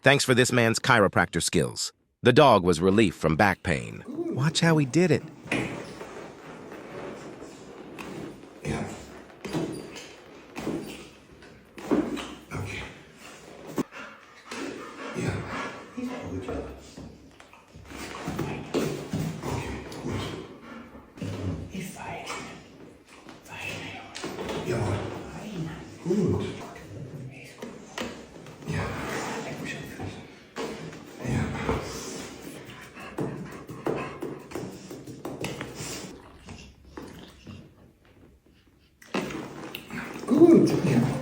Thanks for this man's chiropractor skills. The dog was relief from back pain. Watch how he did it. Yeah. Okay. Yeah. He's probably jealous. Okay, good. He's fine. Fine. Yeah. Fine. Good. Yeah. Yeah. Good. Yeah.